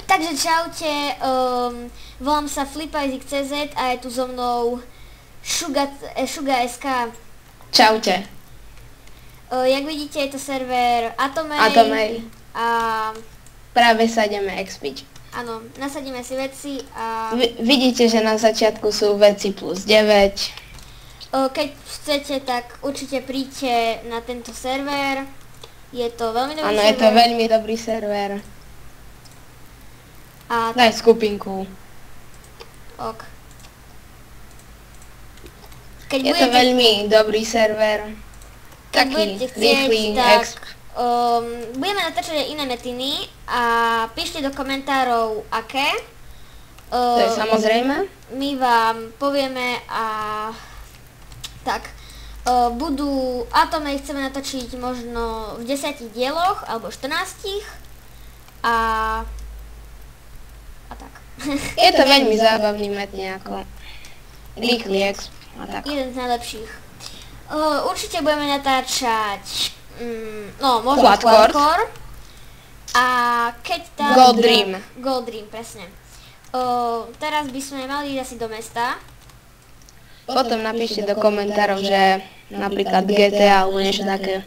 Takže čaute, volám sa FlipIsaac.cz a je tu so mnou Suga.sk. Čaute. Jak vidíte, je to server Atomej. A práve sa ideme expiť. áno, nasadíme si veci a Vidíte, že na začiatku sú veci plus 9. keď chcete, tak určite príďte na tento server. Je to veľmi dobrý server. Áno, je to veľmi dobrý server. A Daj skupinku. ok. Keď Je to veľmi dobrý server. Taký budete chcieť, rýchly tak exp. budeme natáčať aj iné metiny a píšte do komentárov aké. To je samozrejme. My vám povieme a tak. Budú Atomej chceme natočiť možno v 10 dieloch alebo 14 a tak. Je to veľmi zábavný met nejako. Rýchly exp. A tak. Jeden z najlepších. Určite budeme natáčať možno Quadcore. Quadcore. A keď tam... Gold Dream, presne. Teraz by sme mali ísť asi do mesta. Potom napíšte do komentárov, že napríklad GTA alebo niečo také.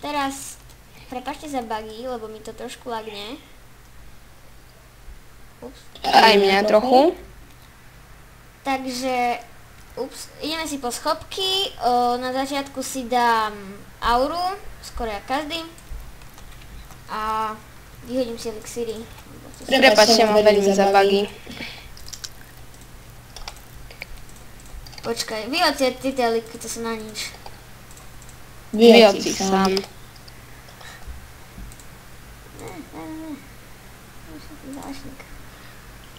Teraz, prepáčte za buggy, lebo mi to trošku lagne. Ups. Aj mňa trochu. Takže, ideme si po schopky. Na začiatku si dám auru, skoro jak každý. A vyhodím si elixíry. Prepáčte, mám veľmi za buggy. Počkaj, vyhoď si tie elixíry, to sú na nič. Vyhoď si sám.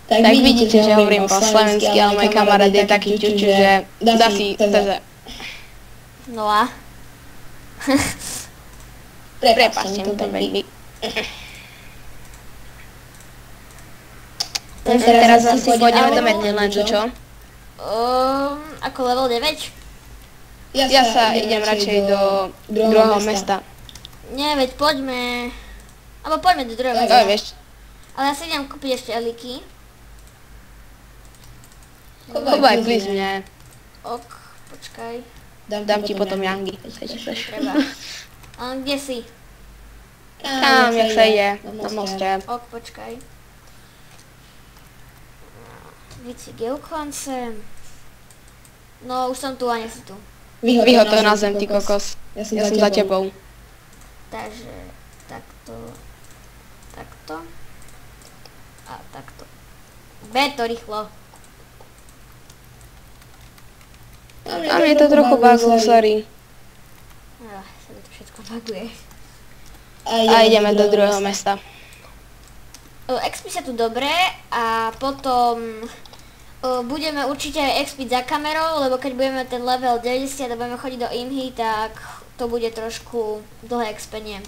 Tak vidíte, že hovorím po slovensky, ale môj kamarát je taký čuču, že dá si TZ. No a? Prepáčte mi to veľmi. Takže Teraz asi pôjdeme do metny, lenže čo? Ako level 9? Ja sa idem radšej do druhého mesta. Nie, veď poďme... Alebo poďme do druhého No mesta. vieš, Ale ja si idem kúpiť ešte eliky. chovaj please mne. Ok, počkaj. Dám ti potom Yangi. Treba. Kde si? Tam, jak sa ide, na moste. Ok, počkaj. Víci geokonce. No, už som tu a nie si tu. Vyhoď to na zem, ty kokos. Ja som za tebou. Takže, takto. Takto. A takto. Ber to rýchlo. A mne to trochu buglo, sorry. Sa mi to všetko buguje. A ideme do druhého mesta. Expí sa tu dobre a potom budeme určite aj expiť za kamerou, lebo keď budeme ten level 90 a budeme chodiť do imhy, tak to bude trošku dlhé expenie.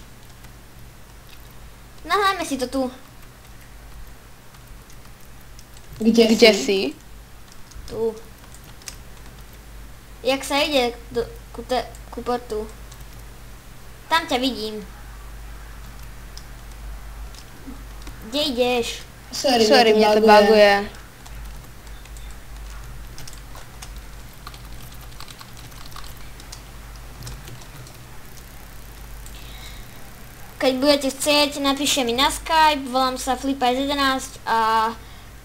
Nahrajme si to tu. Kde si? Tu. Jak sa ide ku portu? Tam ťa vidím. Kde ideš? Sorry, mne to buguje. Keď budete chcieť, napíšte mi na Skype, volám sa FlipIsaac11 a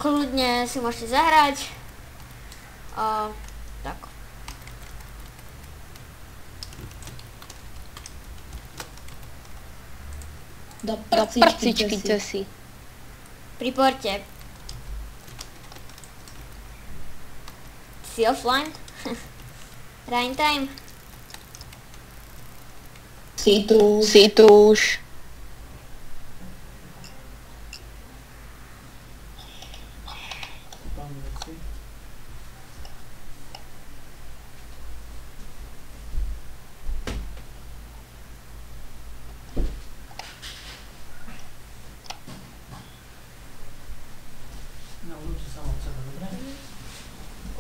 kľudne si môžete zahrať. Tak. Do prcičky, čo si. Pri porte. Si offline? Rain time? Si tu už.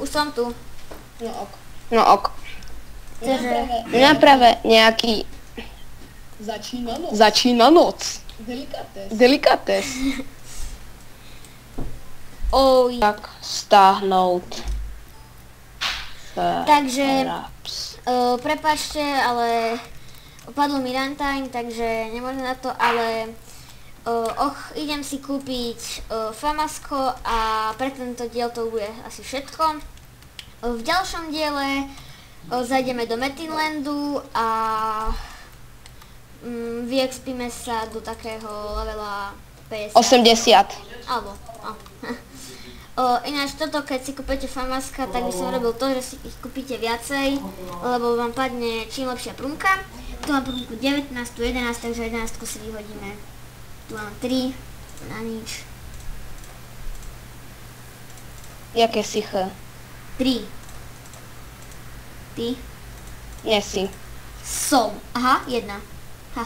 Už som tu. No ok. Chce, že... Mňa práve nejaký Začína noc. Delikates. Oj. Tak, stáhnout. Takže, Fraps. prepáčte, ale padlo mi runtime, takže nemôžem na to, ale idem si kúpiť Famasko a pre tento diel to bude asi všetko. V ďalšom diele zajdeme do Metinlandu a vyexpíme sa do takého levela 50. 80. Alebo, ináč toto, keď si kúpete Famaska, tak by som robil to, že si ich kúpite viacej, lebo vám padne čím lepšia prúmka. Tu mám prúmku 19, tu 11, takže 11 si vyhodíme. Tu mám 3, na nič. Jaké si H? 3. Ty? Nie si. Som. Aha, 1. Ha.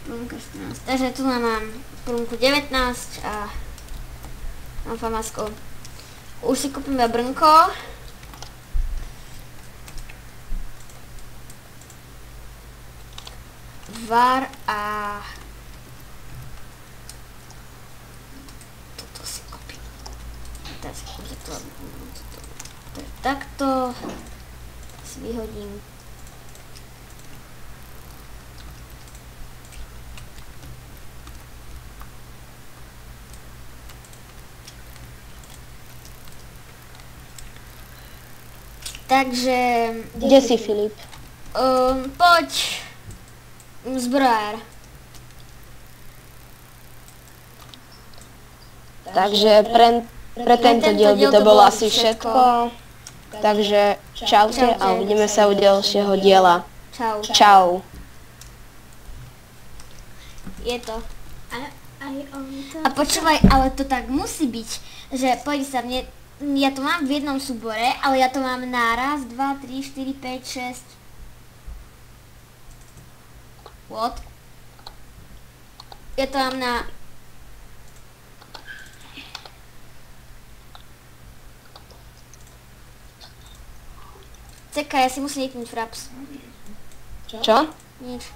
Prúmka 14. Takže tu mám prúmku 19 a mám Famasko. Už si kúpime brnko. Var a toto si kúpim. Teraz si kúpim to. Takto si vyhodím. Takže... Kde si, Filip? Poď. Zbrojár. Takže pre tento diel by to bolo asi všetko. Takže čaute a uvidíme sa u ďalšieho diela. Čau. Čau. Je to. A počúvaj, ale to tak musí byť, že poď sa mne, ja to mám v jednom súbore, ale ja to mám na raz, 2, 3, 4, 5, 6. What? Ja to mám na... Čakaj, ja si musím vypnúť fraps. Čo? Nič.